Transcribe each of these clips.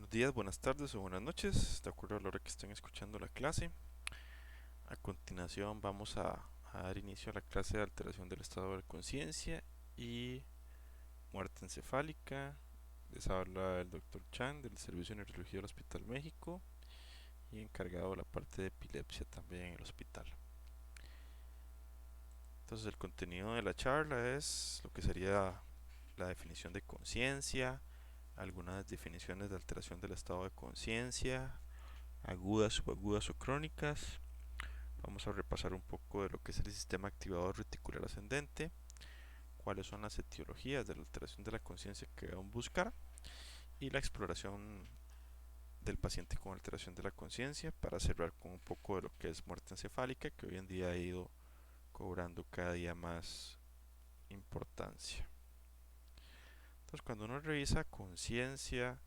Buenos días, buenas tardes o buenas noches, de acuerdo a la hora que estén escuchando la clase. A continuación vamos a dar inicio a la clase de alteración del estado de conciencia y muerte encefálica. Les habla el doctor Chan del Servicio de Neurología del Hospital México y encargado de la parte de epilepsia también en el hospital. Entonces el contenido de la charla es lo que sería la definición de conciencia, algunas definiciones de alteración del estado de conciencia, agudas, subagudas o crónicas. Vamos a repasar un poco de lo que es el sistema activador reticular ascendente, cuáles son las etiologías de la alteración de la conciencia que debemos buscar y la exploración del paciente con alteración de la conciencia para cerrar con un poco de lo que es muerte encefálica, que hoy en día ha ido cobrando cada día más importancia. Entonces, cuando uno revisa conciencia,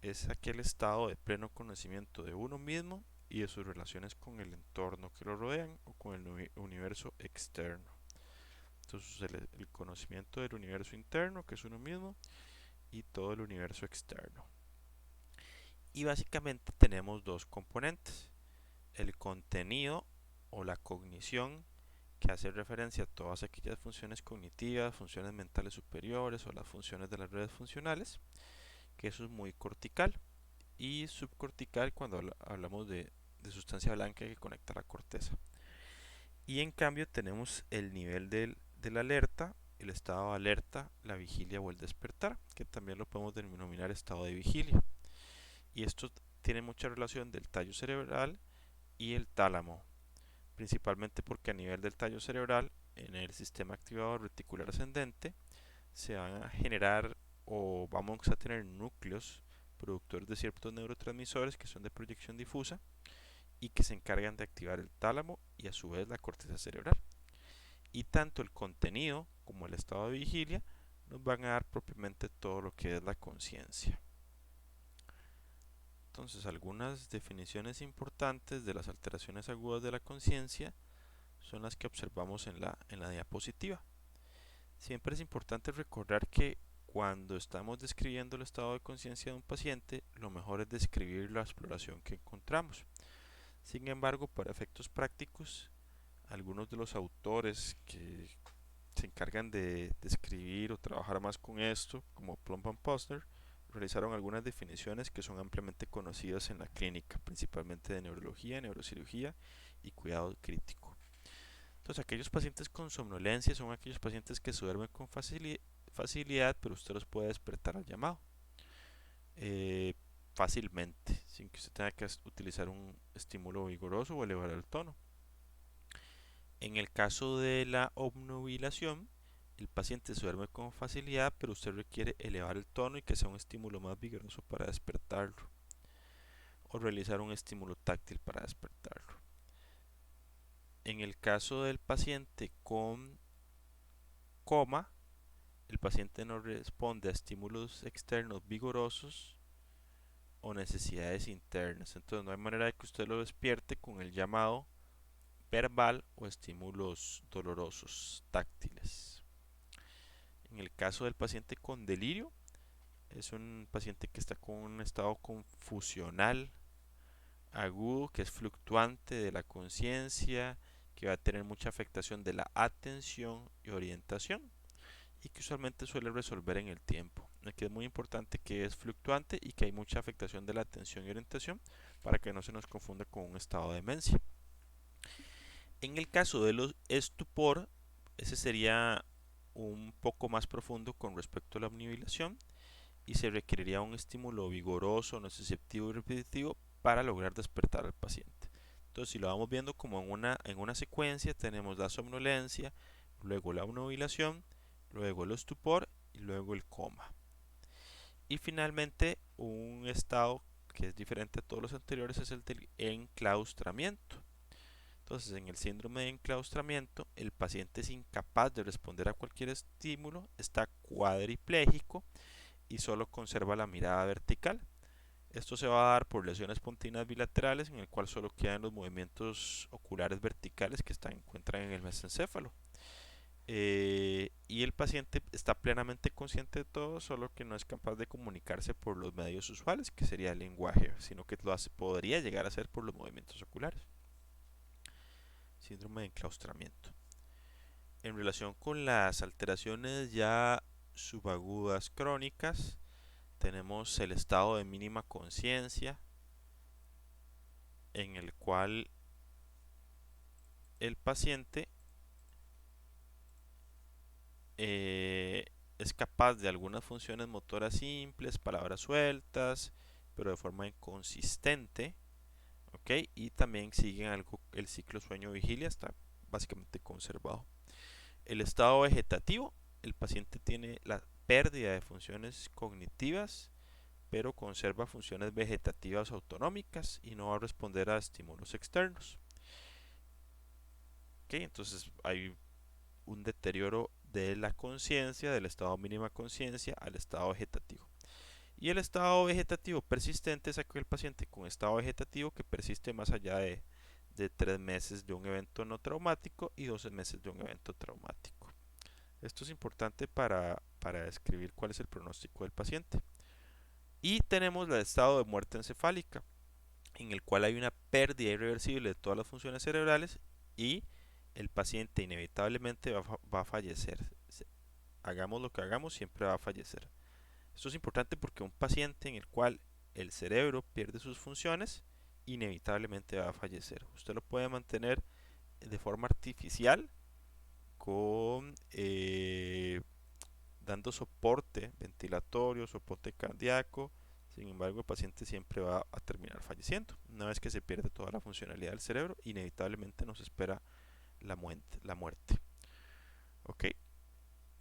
es aquel estado de pleno conocimiento de uno mismo y de sus relaciones con el entorno que lo rodean o con el universo externo. Entonces el conocimiento del universo interno, que es uno mismo, y todo el universo externo. Y básicamente tenemos dos componentes. El contenido o la cognición, que hace referencia a todas aquellas funciones cognitivas, funciones mentales superiores o las funciones de las redes funcionales, que eso es muy cortical. Y subcortical cuando hablamos de sustancia blanca que conecta la corteza. Y en cambio tenemos el nivel de la alerta, el estado de alerta, la vigilia o el despertar, que también lo podemos denominar estado de vigilia. Y esto tiene mucha relación del tallo cerebral y el tálamo, principalmente porque a nivel del tallo cerebral, en el sistema activador reticular ascendente, se van a generar o vamos a tener núcleos productores de ciertos neurotransmisores que son de proyección difusa y que se encargan de activar el tálamo y a su vez la corteza cerebral. Y tanto el contenido como el estado de vigilia nos van a dar propiamente todo lo que es la conciencia. Entonces, algunas definiciones importantes de las alteraciones agudas de la conciencia son las que observamos en la diapositiva. Siempre es importante recordar que cuando estamos describiendo el estado de conciencia de un paciente, lo mejor es describir la exploración que encontramos. Sin embargo, para efectos prácticos, algunos de los autores que se encargan de describir o trabajar más con esto, como Plumb and Posner, realizaron algunas definiciones que son ampliamente conocidas en la clínica, principalmente de neurología, neurocirugía y cuidado crítico. Entonces, aquellos pacientes con somnolencia son aquellos pacientes que se duermen con facilidad, pero usted los puede despertar al llamado fácilmente, sin que usted tenga que utilizar un estímulo vigoroso o elevar el tono. En el caso de la obnubilación, el paciente se duerme con facilidad, pero usted requiere elevar el tono y que sea un estímulo más vigoroso para despertarlo, o realizar un estímulo táctil para despertarlo. En el caso del paciente con coma, el paciente no responde a estímulos externos vigorosos o necesidades internas. Entonces no hay manera de que usted lo despierte con el llamado verbal o estímulos dolorosos táctiles. En el caso del paciente con delirio, es un paciente que está con un estado confusional agudo, que es fluctuante de la conciencia, que va a tener mucha afectación de la atención y orientación y que usualmente suele resolver en el tiempo. Aquí es muy importante que es fluctuante y que hay mucha afectación de la atención y orientación para que no se nos confunda con un estado de demencia. En el caso de los estupor, ese sería un poco más profundo con respecto a la omnibilación y se requeriría un estímulo vigoroso, nociceptivo y repetitivo para lograr despertar al paciente. Entonces, si lo vamos viendo como en una secuencia, tenemos la somnolencia, luego la obnubilación, luego el estupor y luego el coma. Y finalmente, un estado que es diferente a todos los anteriores es el del enclaustramiento. Entonces, en el síndrome de enclaustramiento, el paciente es incapaz de responder a cualquier estímulo, está cuadripléjico y solo conserva la mirada vertical. Esto se va a dar por lesiones pontinas bilaterales en el cual solo quedan los movimientos oculares verticales que encuentran en el mesencéfalo. y el paciente está plenamente consciente de todo, solo que no es capaz de comunicarse por los medios usuales, que sería el lenguaje, sino que lo hace, podría llegar a hacer por los movimientos oculares. Síndrome de enclaustramiento. En relación con las alteraciones ya subagudas crónicas, tenemos el estado de mínima conciencia, en el cual el paciente eh, es capaz de algunas funciones motoras simples, palabras sueltas, pero de forma inconsistente, ¿ok? Y también siguen algo el ciclo sueño-vigilia, está básicamente conservado. El estado vegetativo, el paciente tiene la pérdida de funciones cognitivas, pero conserva funciones vegetativas autonómicas y no va a responder a estímulos externos. ¿Ok? Entonces hay un deterioro de la conciencia, del estado mínima conciencia al estado vegetativo. Y el estado vegetativo persistente es aquel paciente con estado vegetativo que persiste más allá de 3 meses de un evento no traumático y 12 meses de un evento traumático. Esto es importante para describir cuál es el pronóstico del paciente. Y tenemos el estado de muerte encefálica, en el cual hay una pérdida irreversible de todas las funciones cerebrales y el paciente inevitablemente va a fallecer. Hagamos lo que hagamos, siempre va a fallecer. Esto es importante porque un paciente en el cual el cerebro pierde sus funciones, inevitablemente va a fallecer. Usted lo puede mantener de forma artificial con dando soporte ventilatorio, soporte cardíaco. Sin embargo, el paciente siempre va a terminar falleciendo. Una vez que se pierde toda la funcionalidad del cerebro, inevitablemente nos espera la muerte. ¿Ok?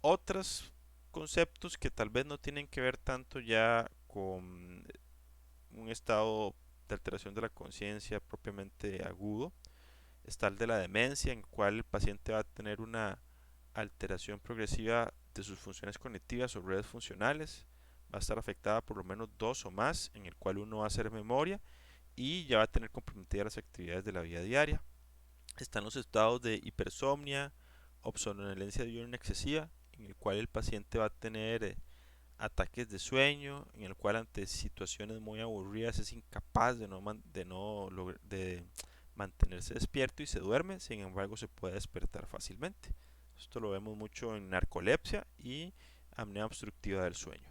Otros conceptos que tal vez no tienen que ver tanto ya con un estado de alteración de la conciencia propiamente agudo, está el de la demencia, en el cual el paciente va a tener una alteración progresiva de sus funciones cognitivas o redes funcionales, va a estar afectada por lo menos dos o más, en el cual uno va a hacer memoria y ya va a tener comprometidas las actividades de la vida diaria. Están los estados de hipersomnia, somnolencia diurna excesiva, en el cual el paciente va a tener ataques de sueño, en el cual ante situaciones muy aburridas es incapaz de mantenerse despierto y se duerme, sin embargo se puede despertar fácilmente. Esto lo vemos mucho en narcolepsia y apnea obstructiva del sueño.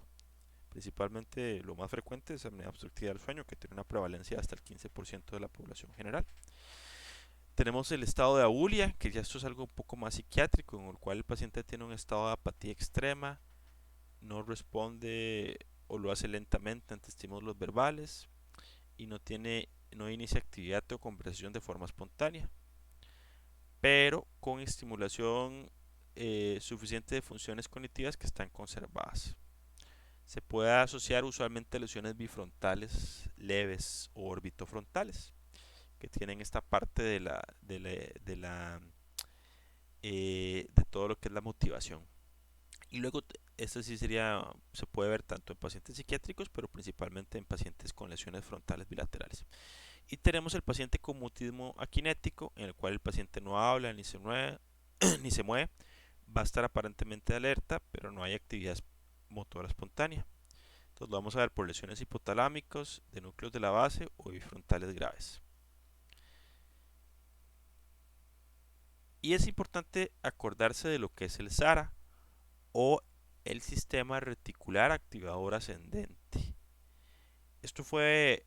Principalmente lo más frecuente es apnea obstructiva del sueño, que tiene una prevalencia de hasta el 15% de la población general. Tenemos el estado de abulia, que ya esto es algo un poco más psiquiátrico, en el cual el paciente tiene un estado de apatía extrema, no responde o lo hace lentamente ante estímulos verbales y no inicia actividad o conversación de forma espontánea, pero con estimulación suficiente de funciones cognitivas que están conservadas. Se puede asociar usualmente a lesiones bifrontales leves o orbitofrontales, que tienen esta parte de todo lo que es la motivación. Y luego, esto sí se puede ver tanto en pacientes psiquiátricos, pero principalmente en pacientes con lesiones frontales bilaterales. Y tenemos el paciente con mutismo akinético, en el cual el paciente no habla ni se mueve, ni se mueve, va a estar aparentemente alerta, pero no hay actividad motora espontánea. Entonces lo vamos a ver por lesiones hipotalámicas, de núcleos de la base o bifrontales graves. Y es importante acordarse de lo que es el SARA o el sistema reticular activador ascendente. Esto fue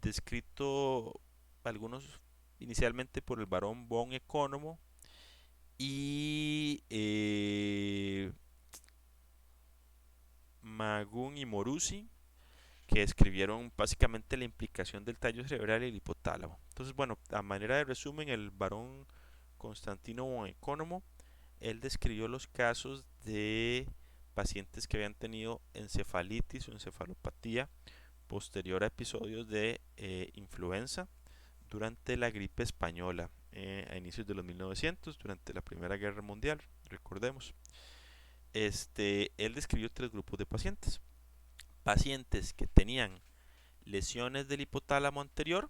descrito algunos inicialmente por el barón von Economo y Magun y Morusi, que escribieron básicamente la implicación del tallo cerebral y el hipotálamo. Entonces, bueno, a manera de resumen, el barón Constantino von Economo, él describió los casos de pacientes que habían tenido encefalitis o encefalopatía posterior a episodios de influenza durante la gripe española a inicios de los 1900, durante la Primera Guerra Mundial, recordemos. Él describió tres grupos de pacientes. Pacientes que tenían lesiones del hipotálamo anterior,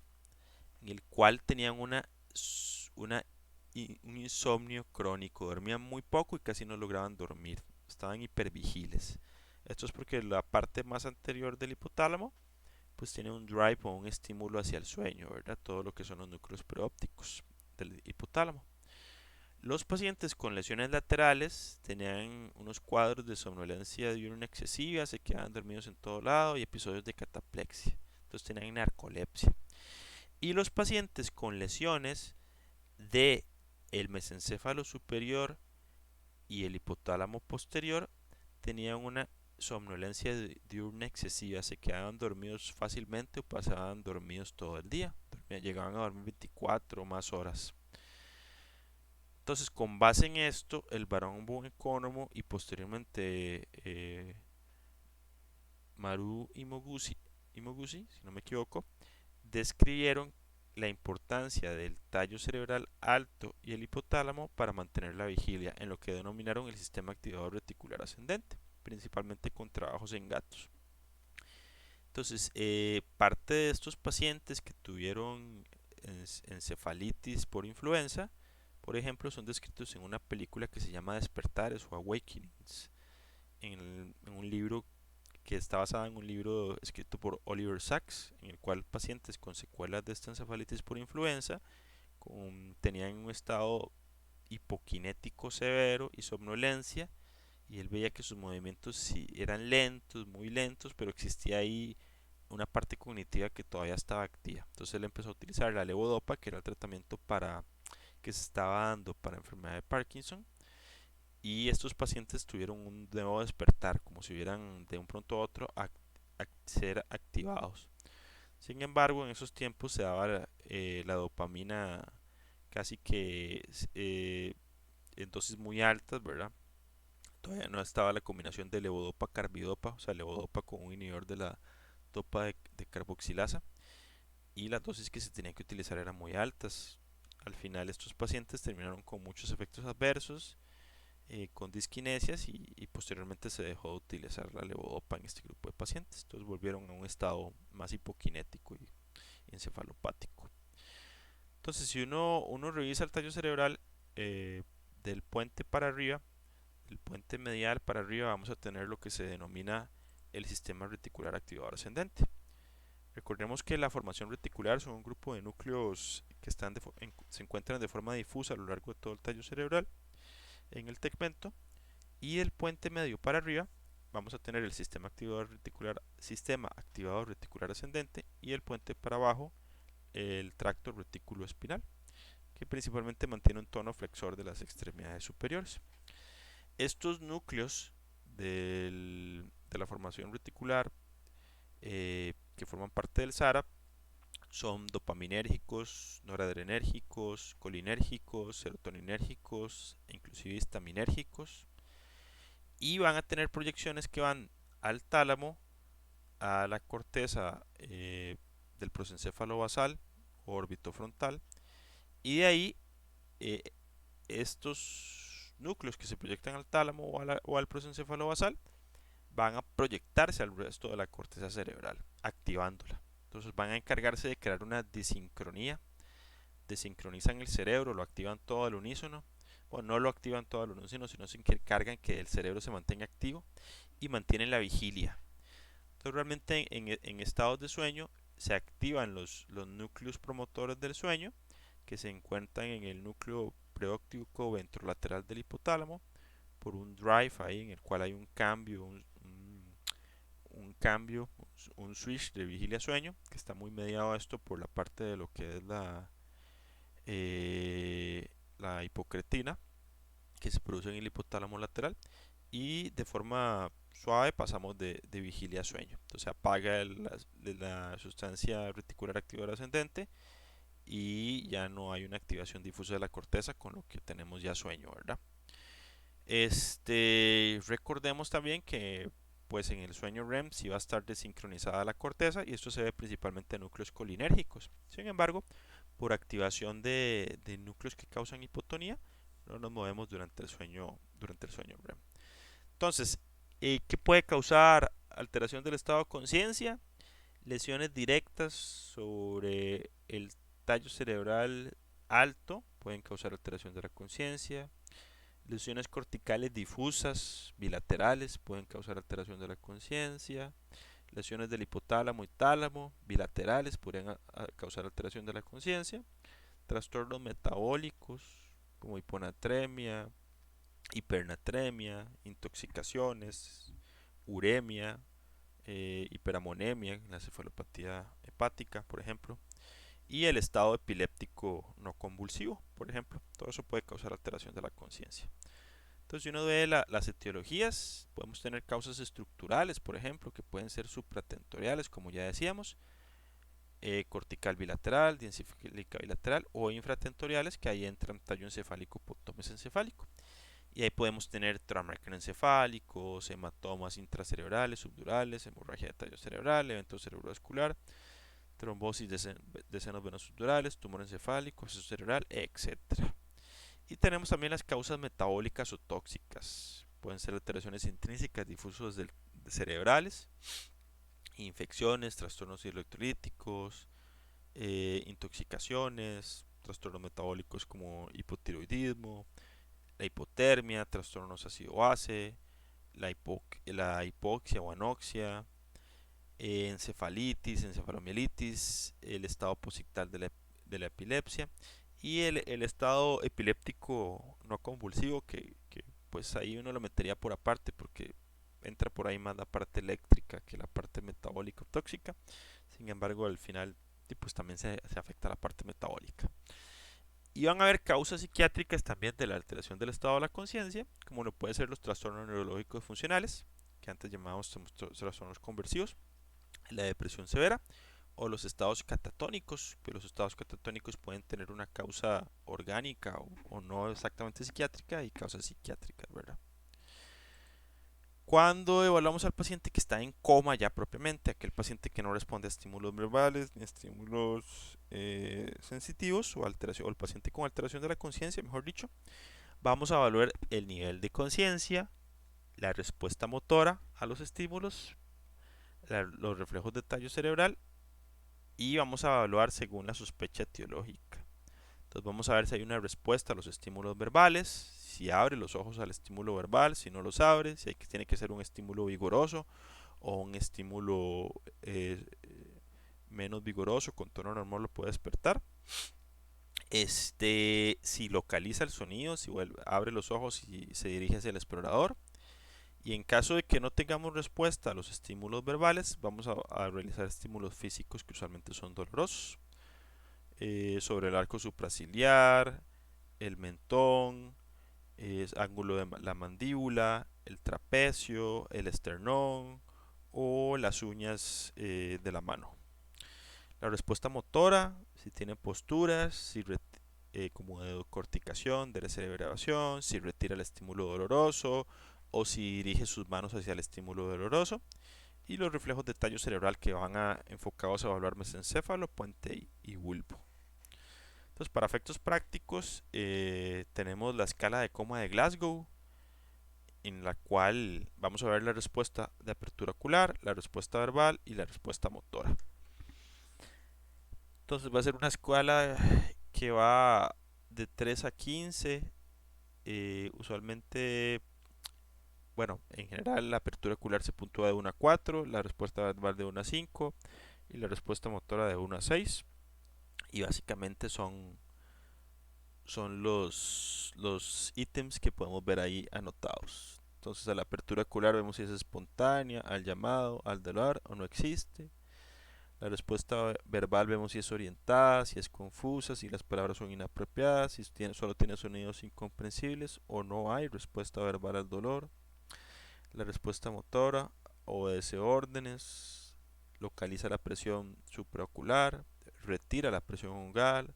en el cual tenían una un insomnio crónico, dormían muy poco y casi no lograban dormir, estaban hipervigiles. Esto es porque la parte más anterior del hipotálamo pues tiene un drive o un estímulo hacia el sueño, ¿verdad? Todo lo que son los núcleos preópticos del hipotálamo. Los pacientes con lesiones laterales tenían unos cuadros de somnolencia diurna excesiva, se quedaban dormidos en todo lado y episodios de cataplexia. Entonces tenían narcolepsia. Y los pacientes con lesiones de el mesencéfalo superior y el hipotálamo posterior tenían una somnolencia diurna excesiva, se quedaban dormidos fácilmente o pasaban dormidos todo el día, llegaban a dormir 24 o más horas. Entonces, con base en esto, el barón von Economo y posteriormente Maru Imoguchi, si no me equivoco, describieron la importancia del tallo cerebral alto y el hipotálamo para mantener la vigilia en lo que denominaron el sistema activador reticular ascendente, principalmente con trabajos en gatos. Entonces, parte de estos pacientes que tuvieron encefalitis por influenza, por ejemplo, son descritos en una película que se llama Despertares o Awakenings, en un libro que está basada en un libro escrito por Oliver Sacks, en el cual pacientes con secuelas de esta encefalitis por influenza tenían un estado hipokinético severo y somnolencia, y él veía que sus movimientos sí eran lentos, muy lentos, pero existía ahí una parte cognitiva que todavía estaba activa. Entonces él empezó a utilizar la levodopa, que era el tratamiento que se estaba dando para enfermedad de Parkinson, y estos pacientes tuvieron un nuevo despertar, como si hubieran de un pronto a otro ser activados. Sin embargo, en esos tiempos se daba la dopamina casi que en dosis muy altas, ¿verdad? Todavía no estaba la combinación de levodopa-carbidopa, o sea, levodopa con un inhibidor de la dopa de carboxilasa, y las dosis que se tenían que utilizar eran muy altas. Al final estos pacientes terminaron con muchos efectos adversos, con disquinesias y posteriormente se dejó de utilizar la levodopa en este grupo de pacientes. Entonces volvieron a un estado más hipokinético y encefalopático. Entonces si uno revisa el tallo cerebral del puente para arriba, del puente medial para arriba, vamos a tener lo que se denomina el sistema reticular activador ascendente. Recordemos que la formación reticular son un grupo de núcleos que se encuentran de forma difusa a lo largo de todo el tallo cerebral en el tegmento, y del puente medio para arriba vamos a tener el sistema activador reticular ascendente, y el puente para abajo el tracto retículo espinal, que principalmente mantiene un tono flexor de las extremidades superiores. Estos núcleos de la formación reticular que forman parte del SARA son dopaminérgicos, noradrenérgicos, colinérgicos, serotoninérgicos e inclusive histaminérgicos, y van a tener proyecciones que van al tálamo, a la corteza del prosencéfalo basal o orbitofrontal, y de ahí eh, estos núcleos que se proyectan al tálamo o al prosencéfalo basal van a proyectarse al resto de la corteza cerebral, activándola. Entonces van a encargarse de crear una desincronía, desincronizan el cerebro, lo activan todo al unísono. Bueno, no lo activan todo al unísono, sino se encargan que el cerebro se mantenga activo y mantienen la vigilia. Entonces realmente en estados de sueño se activan los núcleos promotores del sueño, que se encuentran en el núcleo preóptico ventrolateral del hipotálamo, por un drive ahí en el cual hay un cambio, un cambio, un switch de vigilia a sueño, que está muy mediado esto por la parte de lo que es la hipocretina, que se produce en el hipotálamo lateral, y de forma suave pasamos de vigilia a sueño. Entonces apaga la sustancia reticular activadora ascendente y ya no hay una activación difusa de la corteza, con lo que tenemos ya sueño, ¿verdad? Recordemos también que pues en el sueño REM sí va a estar desincronizada la corteza, y esto se ve principalmente en núcleos colinérgicos. Sin embargo, por activación de núcleos que causan hipotonía, no nos movemos durante el sueño REM. Entonces, ¿qué puede causar alteración del estado de conciencia? Lesiones directas sobre el tallo cerebral alto, pueden causar alteración de la conciencia. Lesiones corticales difusas bilaterales pueden causar alteración de la conciencia. Lesiones del hipotálamo y tálamo bilaterales podrían causar alteración de la conciencia. Trastornos metabólicos como hiponatremia, hipernatremia, intoxicaciones, uremia, hiperamonemia, la cefalopatía hepática, por ejemplo, y el estado epiléptico no convulsivo, por ejemplo. Todo eso puede causar alteración de la conciencia. Entonces, si uno ve las etiologías, podemos tener causas estructurales, por ejemplo, que pueden ser supratentoriales, como ya decíamos, cortical bilateral, diencefálica bilateral, o infratentoriales, que ahí entran tallo encefálico, punto mesencefálico. Y ahí podemos tener trauma encefálicos, hematomas intracerebrales, subdurales, hemorragia de tallo cerebral, evento cerebrovascular, trombosis de senos venosos subdurales, tumor encefálico, absceso cerebral, etc. Y tenemos también las causas metabólicas o tóxicas. Pueden ser alteraciones intrínsecas difusos cerebrales, infecciones, trastornos electrolíticos, intoxicaciones, trastornos metabólicos como hipotiroidismo, la hipotermia, trastornos ácido-base, la hipoxia o anoxia, encefalitis, encefalomielitis, el estado posictal de la epilepsia y el estado epiléptico no convulsivo que pues ahí uno lo metería por aparte porque entra por ahí más la parte eléctrica que la parte metabólica o tóxica. Sin embargo, al final pues también se afecta la parte metabólica. Y van a haber causas psiquiátricas también de la alteración del estado de la conciencia, como lo pueden ser los trastornos neurológicos funcionales, que antes llamábamos trastornos conversivos, la depresión severa o los estados catatónicos, que los estados catatónicos pueden tener una causa orgánica o no exactamente psiquiátrica y causas psiquiátricas, ¿verdad? Cuando evaluamos al paciente que está en coma ya propiamente, aquel paciente que no responde a estímulos verbales ni a estímulos sensitivos o alteración, o el paciente con alteración de la conciencia, mejor dicho, vamos a evaluar el nivel de conciencia, la respuesta motora a los estímulos, los reflejos de tallo cerebral y vamos a evaluar según la sospecha etiológica. Entonces vamos a ver si hay una respuesta a los estímulos verbales, si abre los ojos al estímulo verbal, si no los abre, si tiene que ser un estímulo vigoroso o un estímulo menos vigoroso, con tono normal lo puede despertar. Si localiza el sonido, si abre los ojos y se dirige hacia el explorador. Y en caso de que no tengamos respuesta a los estímulos verbales, vamos a realizar estímulos físicos que usualmente son dolorosos. Sobre el arco supraciliar, el mentón, ángulo de la mandíbula, el trapecio, el esternón o las uñas de la mano. La respuesta motora, si tiene posturas, si como de corticación, de descerebración, si retira el estímulo doloroso o si dirige sus manos hacia el estímulo doloroso. Y los reflejos de tallo cerebral que van enfocados a evaluar mesencéfalo, puente y bulbo. Entonces, para efectos prácticos, tenemos la escala de coma de Glasgow, en la cual vamos a ver la respuesta de apertura ocular, la respuesta verbal y la respuesta motora. Entonces va a ser una escala que va de 3 a 15. Usualmente, bueno, en general la apertura ocular se puntúa de 1 a 4, la respuesta verbal de 1 a 5 y la respuesta motora de 1 a 6. Y básicamente son los ítems que podemos ver ahí anotados. Entonces a la apertura ocular vemos si es espontánea, al llamado, al dolor o no existe. La respuesta verbal vemos si es orientada, si es confusa, si las palabras son inapropiadas, si solo tiene sonidos incomprensibles o no hay respuesta verbal al dolor. La respuesta motora obedece órdenes, localiza la presión supraocular, retira la presión ungual,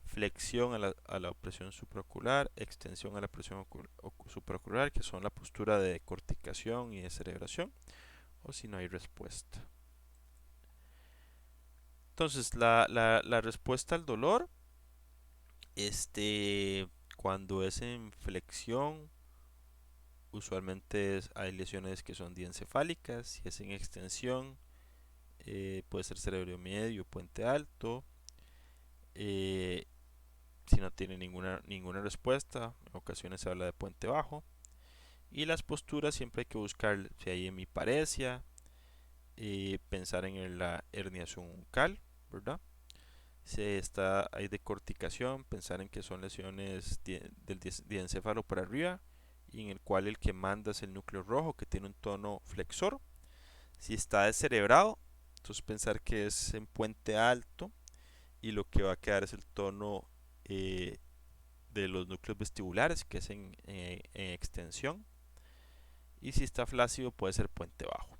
flexión a la presión supraocular, extensión a la presión supraocular, que son la postura de corticación y de cerebración, o si no hay respuesta. Entonces, la respuesta al dolor, cuando es en flexión, usualmente hay lesiones que son diencefálicas. Si es en extensión, puede ser cerebro medio, puente alto. Si no tiene ninguna respuesta, en ocasiones se habla de puente bajo. Y las posturas siempre hay que buscar si hay hemiparesia, pensar en la herniación uncal, ¿verdad? Si hay decorticación, pensar en que son lesiones del diencéfalo para arriba y en el cual el que manda es el núcleo rojo que tiene un tono flexor. Si está descerebrado, entonces pensar que es en puente alto y lo que va a quedar es el tono de los núcleos vestibulares, que es en extensión. Y si está flácido, puede ser puente bajo.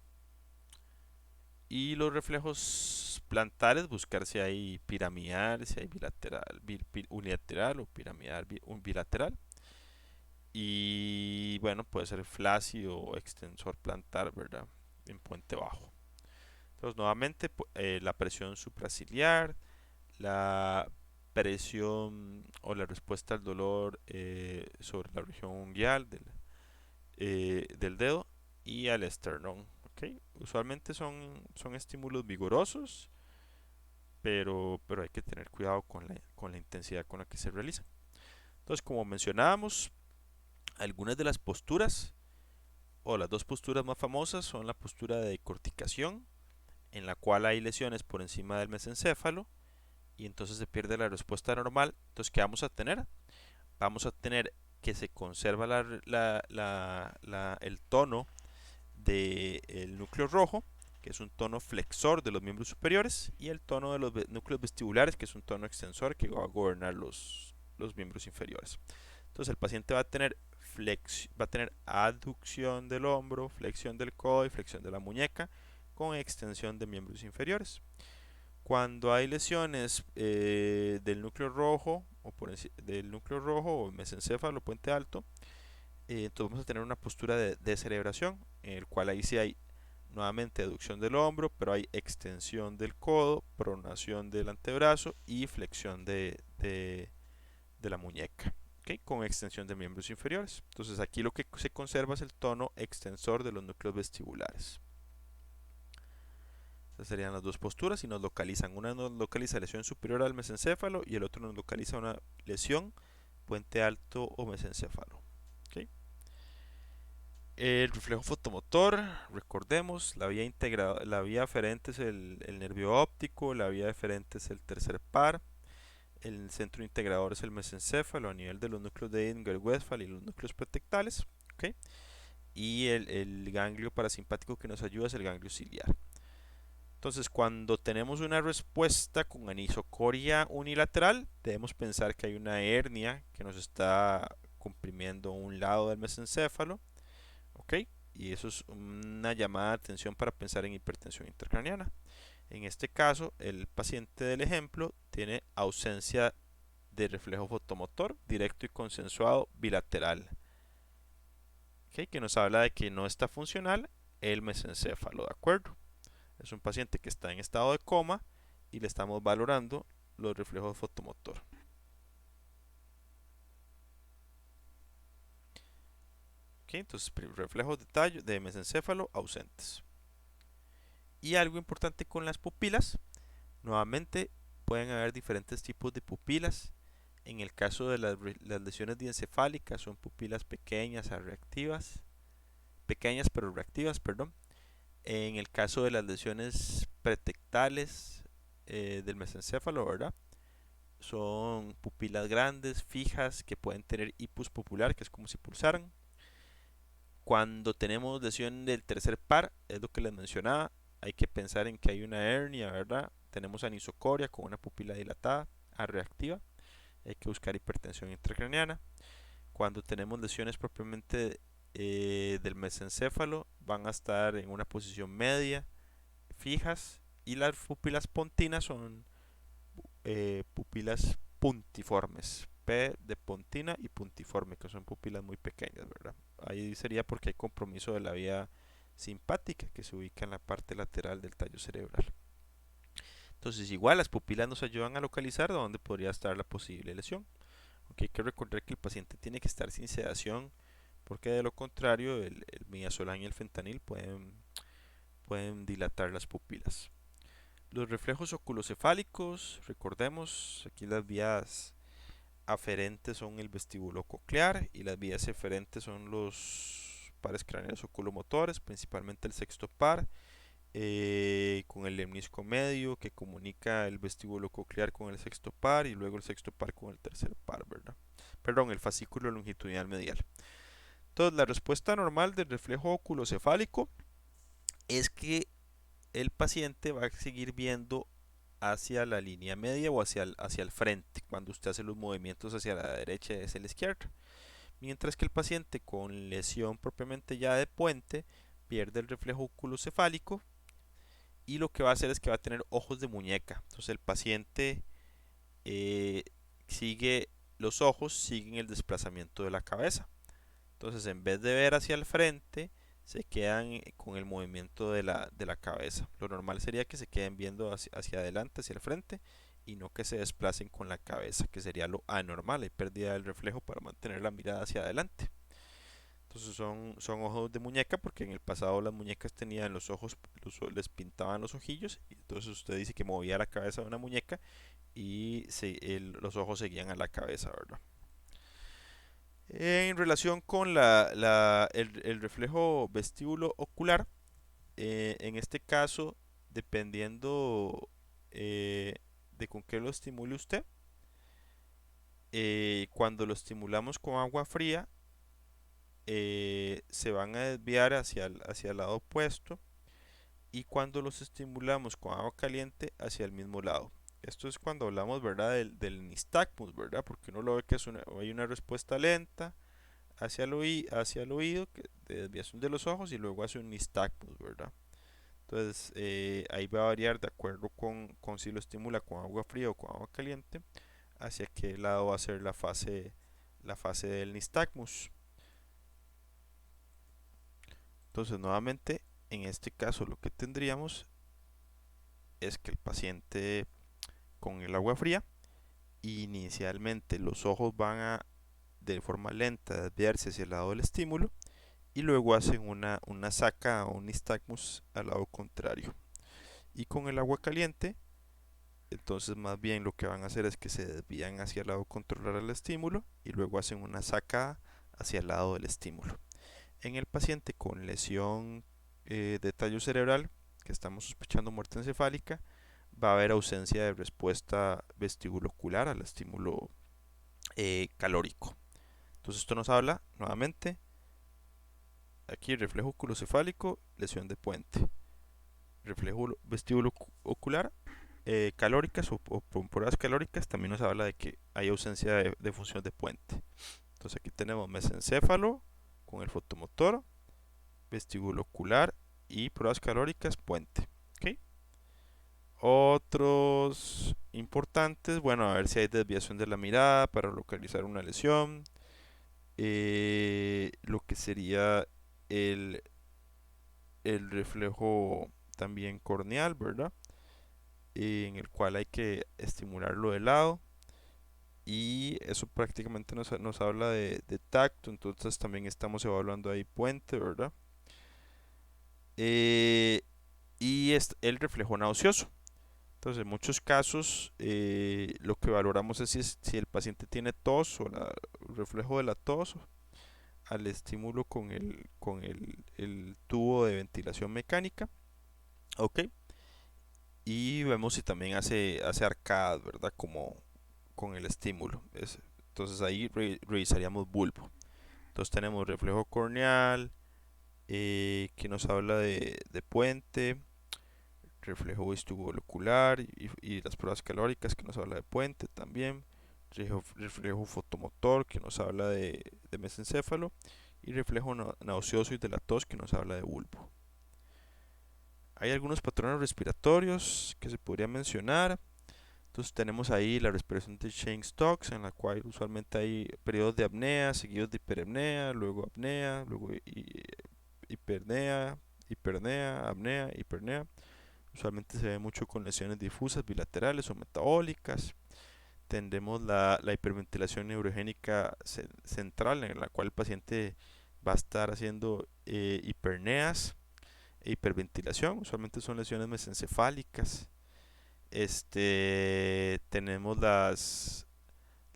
Y los reflejos plantares, buscar si hay piramidal, si hay bilateral, unilateral o piramidal bilateral. Y bueno, puede ser flácido o extensor plantar, ¿verdad? En puente bajo. Entonces, nuevamente, la presión supraciliar, la presión o la respuesta al dolor sobre la región unguial del dedo y al esternón. ¿Okay? Usualmente son estímulos vigorosos, pero hay que tener cuidado con la intensidad con la que se realizan. Entonces, como mencionábamos, algunas de las posturas o las dos posturas más famosas son la postura de decorticación, en la cual hay lesiones por encima del mesencéfalo y entonces se pierde la respuesta normal. Entonces, ¿qué vamos a tener? Vamos a tener que se conserva el tono del núcleo rojo, que es un tono flexor de los miembros superiores, y el tono de los núcleos vestibulares, que es un tono extensor que va a gobernar los miembros inferiores. Entonces el paciente va a tener aducción del hombro, flexión del codo y flexión de la muñeca con extensión de miembros inferiores. Cuando hay lesiones del núcleo rojo del núcleo rojo o mesencéfalo, puente alto, entonces vamos a tener una postura de descerebración, en el cual ahí sí hay nuevamente aducción del hombro, pero hay extensión del codo, pronación del antebrazo y flexión de la muñeca, ¿okay? Con extensión de miembros inferiores. Entonces aquí lo que se conserva es el tono extensor de los núcleos vestibulares. Esas serían las dos posturas y nos localizan. Una nos localiza lesión superior al mesencéfalo y el otro nos localiza una lesión puente alto o mesencéfalo. ¿Okay? El reflejo fotomotor, recordemos, la vía aferente es el nervio óptico, la vía deferente es el tercer par, el centro integrador es el mesencéfalo a nivel de los núcleos de Edinger-Westphal y los núcleos pretectales, ¿okay? Y el ganglio parasimpático que nos ayuda es el ganglio ciliar. Entonces, cuando tenemos una respuesta con anisocoria unilateral, debemos pensar que hay una hernia que nos está comprimiendo un lado del mesencéfalo, ¿ok? Y eso es una llamada de atención para pensar en hipertensión intracraniana. En este caso, el paciente del ejemplo tiene ausencia de reflejo fotomotor directo y consensuado bilateral, ¿ok? Que nos habla de que no está funcional el mesencéfalo, ¿de acuerdo? Es un paciente que está en estado de coma y le estamos valorando los reflejos fotomotor. ¿Okay? Entonces, reflejos de tallo de mesencéfalo ausentes. Y algo importante con las pupilas, nuevamente pueden haber diferentes tipos de pupilas. En el caso de las lesiones diencefálicas son pupilas pequeñas reactivas, pequeñas pero reactivas, perdón. En el caso de las lesiones pretectales del mesencéfalo, ¿verdad? Son pupilas grandes, fijas, que pueden tener hipus popular, que es como si pulsaran. Cuando tenemos lesión del tercer par, es lo que les mencionaba, hay que pensar en que hay una hernia, ¿verdad? Tenemos anisocoria con una pupila dilatada, reactiva. Hay que buscar hipertensión intracraniana. Cuando tenemos lesiones propiamente del mesencéfalo, van a estar en una posición media, fijas, y las pupilas pontinas son pupilas puntiformes. P de pontina y puntiforme, que son pupilas muy pequeñas, ¿verdad? Ahí sería porque hay compromiso de la vía simpática que se ubica en la parte lateral del tallo cerebral. Entonces, igual las pupilas nos ayudan a localizar dónde podría estar la posible lesión. Aunque hay que recordar que el paciente tiene que estar sin sedación, porque de lo contrario, el midazolam y el fentanil pueden dilatar las pupilas. Los reflejos oculocefálicos, recordemos aquí las vías aferentes son el vestíbulo coclear y las vías eferentes son los pares craneales oculomotores, principalmente el sexto par, con el lemnisco medio que comunica el vestíbulo coclear con el sexto par y luego el sexto par con el tercer par, ¿verdad? Perdón, el fascículo longitudinal medial. Entonces, la respuesta normal del reflejo oculocefálico es que el paciente va a seguir viendo hacia la línea media o hacia el frente cuando usted hace los movimientos hacia la derecha y hacia la izquierda. Mientras que el paciente con lesión propiamente ya de puente pierde el reflejo oculocefálico y lo que va a hacer es que va a tener ojos de muñeca. Entonces el paciente eh, sigue, los ojos siguen el desplazamiento de la cabeza. Entonces en vez de ver hacia el frente, se quedan con el movimiento de la cabeza. Lo normal sería que se queden viendo hacia adelante, hacia el frente, y no que se desplacen con la cabeza, que sería lo anormal. Hay pérdida del reflejo para mantener la mirada hacia adelante. Entonces son ojos de muñeca porque en el pasado las muñecas tenían los ojos, les pintaban los ojillos, y entonces usted dice que movía la cabeza de una muñeca y los ojos seguían a la cabeza, ¿verdad? En relación con el reflejo vestíbulo ocular, en este caso, dependiendo de con qué lo estimule usted, cuando lo estimulamos con agua fría, se van a desviar hacia el lado opuesto, y cuando los estimulamos con agua caliente, hacia el mismo lado. Esto es cuando hablamos, ¿verdad? Del nistagmus, ¿verdad? Porque uno lo ve que hay una respuesta lenta hacia el oído, de desviación de los ojos, y luego hace un nistagmus, ¿verdad? Entonces ahí va a variar de acuerdo con si lo estimula con agua fría o con agua caliente, hacia qué lado va a ser la fase del nistagmus. Entonces nuevamente, en este caso lo que tendríamos es que el paciente con el agua fría, inicialmente los ojos van a de forma lenta desviarse hacia el lado del estímulo, y luego hacen una saca o un nistagmus al lado contrario. Y con el agua caliente, entonces más bien lo que van a hacer es que se desvían hacia el lado contrario al estímulo y luego hacen una sacada hacia el lado del estímulo. En el paciente con lesión de tallo cerebral, que estamos sospechando muerte encefálica, va a haber ausencia de respuesta vestibulocular al estímulo calórico. Entonces esto nos habla nuevamente aquí reflejo oculocefálico, lesión de puente. Reflejo vestíbulo ocular, calóricas o pruebas calóricas, también nos habla de que hay ausencia de función de puente. Entonces aquí tenemos mesencéfalo con el fotomotor, vestíbulo ocular y pruebas calóricas, puente. ¿Okay? Otros importantes, bueno, a ver si hay desviación de la mirada para localizar una lesión. Lo que sería el, el reflejo también corneal, ¿verdad? En el cual hay que estimularlo de lado, y eso prácticamente nos habla de tacto, entonces también estamos evaluando ahí puente, ¿verdad? Eh, y el reflejo nauseoso. Entonces, en muchos casos, lo que valoramos es si el paciente tiene tos o el reflejo de la tos al estímulo el tubo de ventilación mecánica. Ok. Y vemos si también hace arcadas, ¿verdad? Como con el estímulo. Entonces ahí revisaríamos bulbo. Entonces tenemos reflejo corneal, que nos habla de puente, reflejo vestibulocular y las pruebas calóricas que nos habla de puente también, reflejo fotomotor que nos habla de mesencéfalo, y reflejo nauseoso y de la tos que nos habla de bulbo. Hay algunos patrones respiratorios que se podría mencionar. Entonces tenemos ahí la respiración de Cheyne-Stokes, en la cual usualmente hay periodos de apnea seguidos de hiperapnea, luego apnea, luego hipernea, hipernea, apnea, hipernea. Usualmente se ve mucho con lesiones difusas bilaterales o metabólicas. Tendremos la hiperventilación neurogénica central, en la cual el paciente va a estar haciendo hiperneas e hiperventilación. Usualmente son lesiones mesencefálicas. Tenemos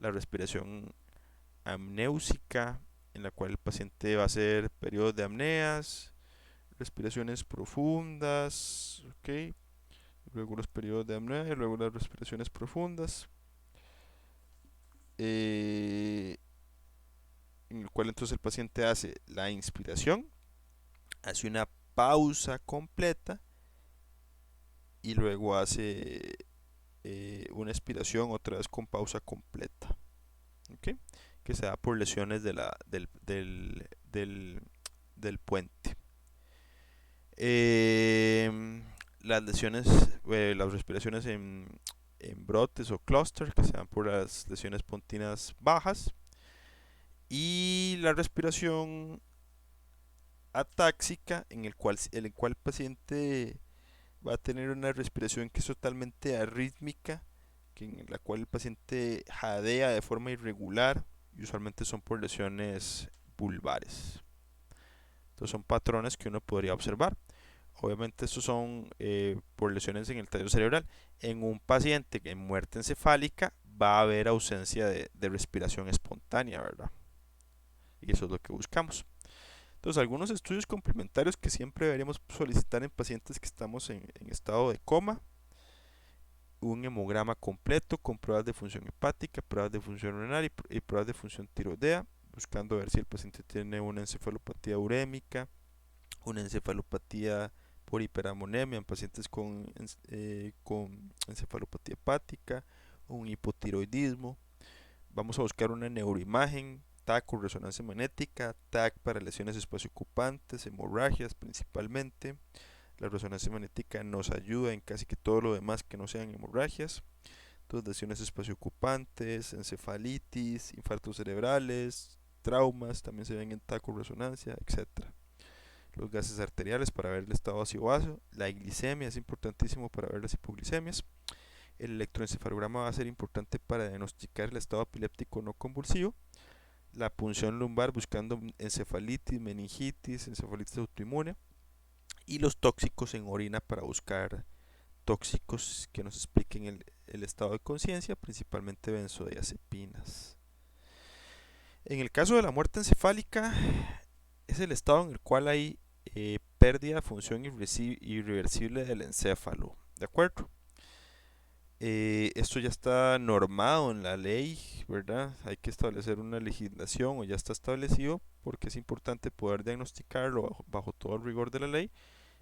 la respiración amnéusica, en la cual el paciente va a hacer periodos de apneas, respiraciones profundas, ¿ok? Luego los periodos de apnea y luego las respiraciones profundas, en el cual entonces el paciente hace la inspiración, hace una pausa completa y luego hace una expiración otra vez con pausa completa, ¿ok? Que se da por lesiones del puente. Las lesiones, las respiraciones en brotes o cluster, que se dan por las lesiones pontinas bajas, y la respiración atáxica, en el cual el paciente va a tener una respiración que es totalmente arrítmica, en la cual el paciente jadea de forma irregular y usualmente son por lesiones vulvares. Entonces son patrones que uno podría observar. Obviamente estos son por lesiones en el tallo cerebral. En un paciente en muerte encefálica va a haber ausencia de respiración espontánea, ¿verdad? Y eso es lo que buscamos. Entonces, algunos estudios complementarios que siempre deberíamos solicitar en pacientes que estamos en estado de coma: un hemograma completo con pruebas de función hepática, pruebas de función renal y pruebas de función tiroidea, buscando ver si el paciente tiene una encefalopatía urémica, una encefalopatía por hiperamonemia en pacientes con encefalopatía hepática, un hipotiroidismo. Vamos a buscar una neuroimagen, TAC o resonancia magnética, TAC para lesiones espaciocupantes, hemorragias principalmente. La resonancia magnética nos ayuda en casi que todo lo demás que no sean hemorragias. Entonces, lesiones espaciocupantes, encefalitis, infartos cerebrales, traumas también se ven en TAC o resonancia, etcétera. Los gases arteriales para ver el estado ácido-base, la glicemia es importantísimo para ver las hipoglicemias. El electroencefalograma va a ser importante para diagnosticar el estado epiléptico no convulsivo. La punción lumbar buscando encefalitis, meningitis, encefalitis autoinmune. Y los tóxicos en orina para buscar tóxicos que nos expliquen el estado de conciencia, principalmente benzodiazepinas. En el caso de la muerte encefálica, es el estado en el cual hay pérdida de función irreversible del encéfalo, ¿de acuerdo? Esto ya está normado en la ley, ¿verdad? Hay que establecer una legislación o ya está establecido porque es importante poder diagnosticarlo bajo todo el rigor de la ley,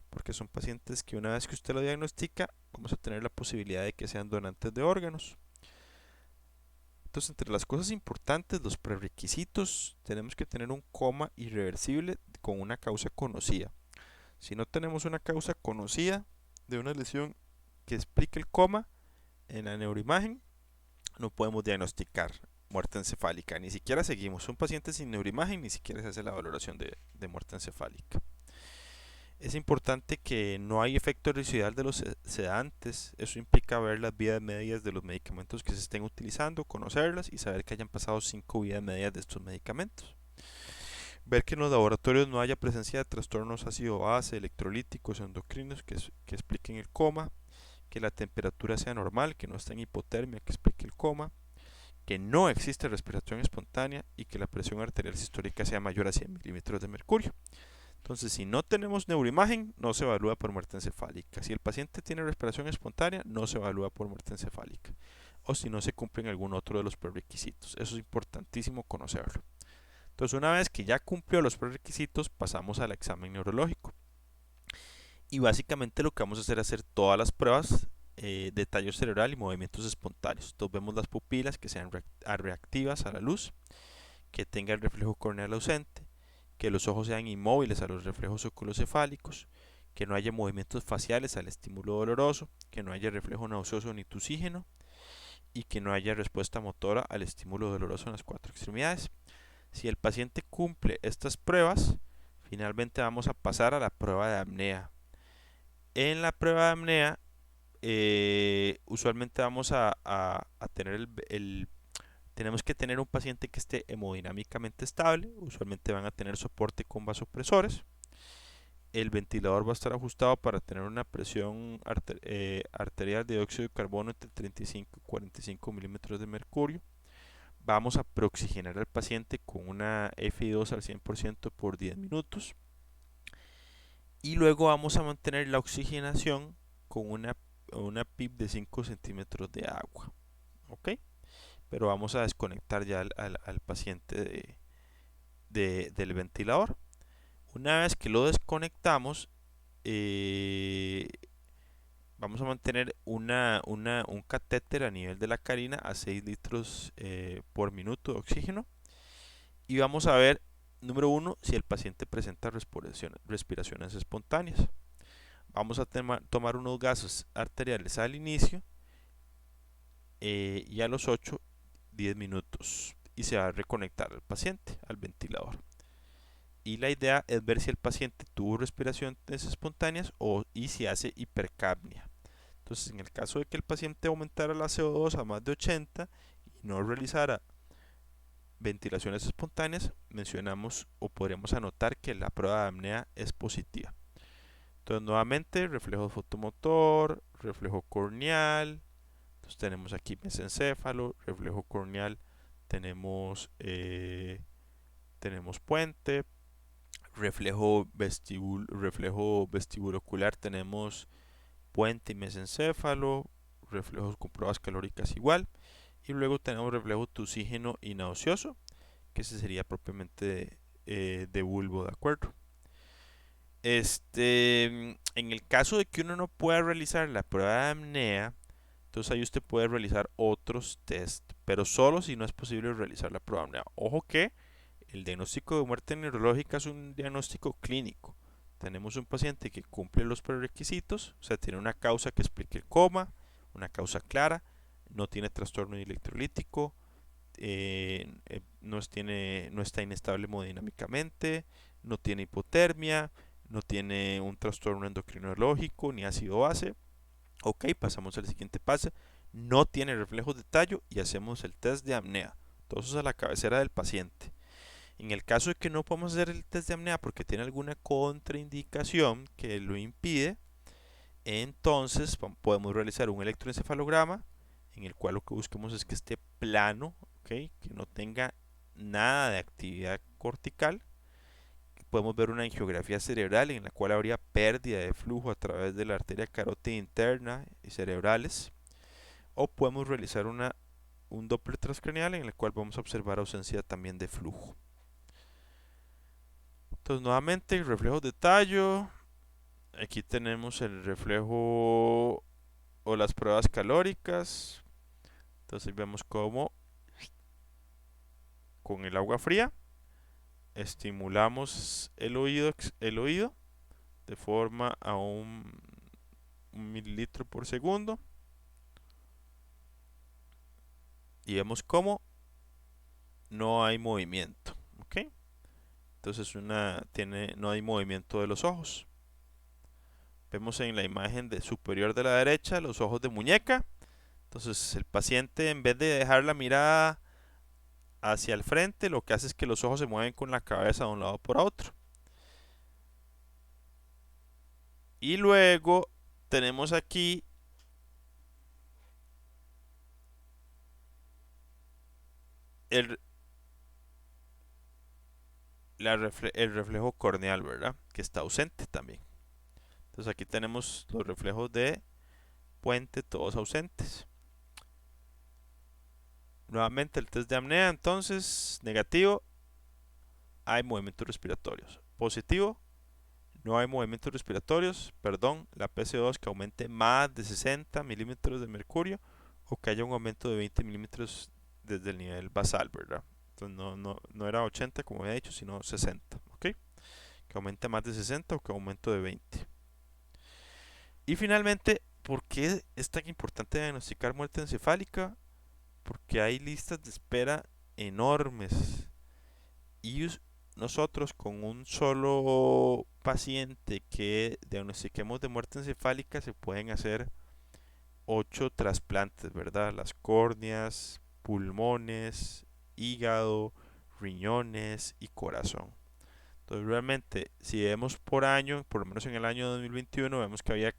porque son pacientes que una vez que usted lo diagnostica, vamos a tener la posibilidad de que sean donantes de órganos. Entonces, entre las cosas importantes, los prerequisitos, tenemos que tener un coma irreversible con una causa conocida. Si no tenemos una causa conocida de una lesión que explique el coma en la neuroimagen, no podemos diagnosticar muerte encefálica. Ni siquiera seguimos. Un paciente sin neuroimagen, ni siquiera se hace la valoración de muerte encefálica. Es importante que no hay efecto residual de los sedantes. Eso implica ver las vidas medias de los medicamentos que se estén utilizando, conocerlas y saber que hayan pasado 5 vidas medias de estos medicamentos. Ver que en los laboratorios no haya presencia de trastornos ácido-base, electrolíticos, endocrinos que expliquen el coma. Que la temperatura sea normal, que no esté en hipotermia, que explique el coma. Que no existe respiración espontánea y que la presión arterial sistólica sea mayor a 100 milímetros de mercurio. Entonces, si no tenemos neuroimagen, no se evalúa por muerte encefálica. Si el paciente tiene respiración espontánea, no se evalúa por muerte encefálica. O si no se cumplen algún otro de los prerequisitos. Eso es importantísimo conocerlo. Entonces, una vez que ya cumplió los prerequisitos, pasamos al examen neurológico. Y básicamente lo que vamos a hacer es hacer todas las pruebas de tallo cerebral y movimientos espontáneos. Entonces, vemos las pupilas que sean reactivas a la luz, que tenga el reflejo corneal ausente, que los ojos sean inmóviles a los reflejos oculocefálicos, que no haya movimientos faciales al estímulo doloroso, que no haya reflejo nauseoso ni tusígeno y que no haya respuesta motora al estímulo doloroso en las 4 extremidades. Si el paciente cumple estas pruebas, finalmente vamos a pasar a la prueba de apnea. En la prueba de apnea, usualmente vamos a tener tenemos que tener un paciente que esté hemodinámicamente estable. Usualmente van a tener soporte con vasopresores. El ventilador va a estar ajustado para tener una presión arterial de dióxido de carbono entre 35 y 45 milímetros de mercurio. vamos a preoxigenar al paciente con una FI2 al 100% por 10 minutos y luego vamos a mantener la oxigenación con una PIP de 5 centímetros de agua. ¿Ok? Pero vamos a desconectar ya al paciente del ventilador. Una vez que lo desconectamos, eh, vamos a mantener un catéter a nivel de la carina a 6 litros por minuto de oxígeno y vamos a ver, número uno, si el paciente presenta respiraciones espontáneas. Vamos a tomar unos gases arteriales al inicio y a los 10 minutos y se va a reconectar al paciente al ventilador. Y la idea es ver si el paciente tuvo respiraciones espontáneas y si hace hipercapnia. Entonces, en el caso de que el paciente aumentara la CO2 a más de 80 y no realizara ventilaciones espontáneas, mencionamos o podríamos anotar que la prueba de apnea es positiva. Entonces, nuevamente, reflejo fotomotor, reflejo corneal. Entonces, tenemos aquí mesencéfalo, reflejo corneal, tenemos puente, reflejo vestibulocular, tenemos puente y mesencéfalo, reflejos con pruebas calóricas igual, y luego tenemos reflejo tusígeno y nauseoso, que ese sería propiamente de bulbo, ¿de acuerdo? En el caso de que uno no pueda realizar la prueba de apnea, entonces ahí usted puede realizar otros test, pero solo si no es posible realizar la prueba de apnea. Ojo que el diagnóstico de muerte neurológica es un diagnóstico clínico. Tenemos un paciente que cumple los prerequisitos, o sea, tiene una causa que explique el coma, una causa clara, no tiene trastorno electrolítico, no está inestable hemodinámicamente, no tiene hipotermia, no tiene un trastorno endocrinológico ni ácido base. Ok, pasamos al siguiente paso. No tiene reflejos de tallo y hacemos el test de apnea. Todo eso es a la cabecera del paciente. En el caso de que no podamos hacer el test de apnea porque tiene alguna contraindicación que lo impide, entonces podemos realizar un electroencefalograma en el cual lo que busquemos es que esté plano, ¿okay? Que no tenga nada de actividad cortical. Podemos ver una angiografía cerebral en la cual habría pérdida de flujo a través de la arteria carótida interna y cerebrales. O podemos realizar un Doppler transcranial en el cual vamos a observar ausencia también de flujo. Entonces, nuevamente, reflejos de tallo. Aquí tenemos el reflejo o las pruebas calóricas. Entonces, vemos cómo con el agua fría estimulamos el oído de forma a un mililitro por segundo. Y vemos cómo no hay movimiento. ¿Ok? Entonces, no hay movimiento de los ojos. Vemos en la imagen superior de la derecha los ojos de muñeca. Entonces el paciente, en vez de dejar la mirada hacia el frente, lo que hace es que los ojos se mueven con la cabeza de un lado por otro. Y luego tenemos aquí el, el reflejo corneal, ¿verdad? Que está ausente también. Entonces aquí tenemos los reflejos de puente, todos ausentes. Nuevamente el test de apnea, entonces, negativo, hay movimientos respiratorios. Positivo, no hay movimientos respiratorios, perdón, la PCO2 que aumente más de 60 milímetros de mercurio o que haya un aumento de 20 milímetros desde el nivel basal, ¿verdad? Entonces no era 80 como había dicho, sino 60, ¿ok? Que aumente más de 60 o que aumente de 20. Y finalmente, ¿por qué es tan importante diagnosticar muerte encefálica? Porque hay listas de espera enormes y nosotros con un solo paciente que diagnostiquemos de muerte encefálica se pueden hacer 8 trasplantes, ¿verdad? Las córneas, pulmones, hígado, riñones y corazón. Entonces realmente si vemos por año, por lo menos en el año 2021, vemos que había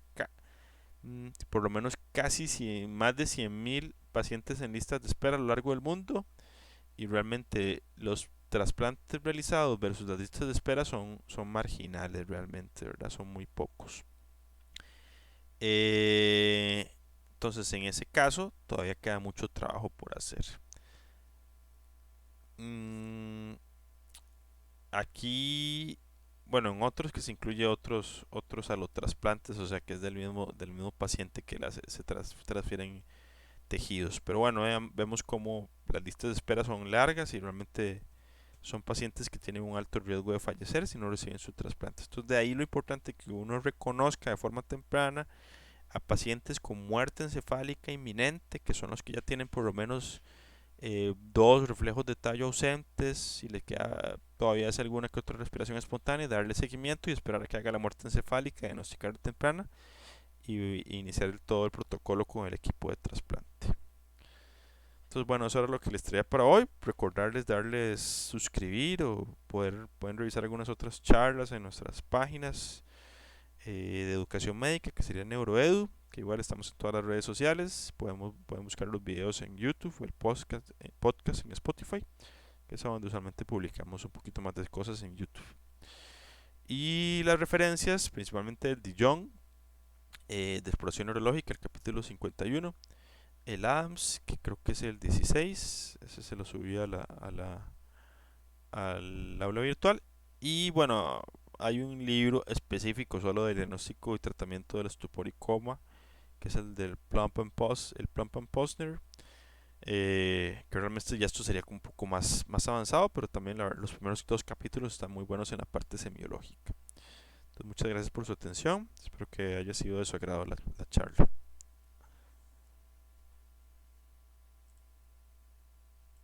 por lo menos casi más de 100.000 pacientes en listas de espera a lo largo del mundo y realmente los trasplantes realizados versus las listas de espera son marginales realmente, ¿verdad? Son muy pocos. Eh, entonces, en ese caso, todavía queda mucho trabajo por hacer. Mm, aquí, bueno, en otros que se incluye otros alotrasplantes, o sea que es del mismo paciente que transfieren tejidos. Pero bueno, vemos como las listas de espera son largas y realmente son pacientes que tienen un alto riesgo de fallecer si no reciben su trasplante. Entonces, de ahí lo importante que uno reconozca de forma temprana a pacientes con muerte encefálica inminente, que son los que ya tienen por lo menos dos reflejos de tallo ausentes, si le queda todavía hace alguna que otra respiración espontánea, darle seguimiento y esperar a que haga la muerte encefálica, diagnosticar temprana y iniciar todo el protocolo con el equipo de trasplante. Entonces, bueno, eso era lo que les traía para hoy. Recordarles darles suscribir o pueden revisar algunas otras charlas en nuestras páginas de educación médica, que sería Neuroedu, que igual estamos en todas las redes sociales. Pueden buscar los videos en YouTube o el podcast en Spotify, que es donde usualmente publicamos un poquito más de cosas en YouTube. Y las referencias, principalmente el Dijon, de exploración neurológica, el capítulo 51. El Adams, que creo que es el 16, ese se lo subí al aula virtual. Y bueno, hay un libro específico solo del diagnóstico y tratamiento del estupor y coma, que es el del Plump and Posner, que realmente ya esto sería un poco más avanzado, pero también los primeros dos capítulos están muy buenos en la parte semiológica. Entonces, muchas gracias por su atención, espero que haya sido de su agrado la charla.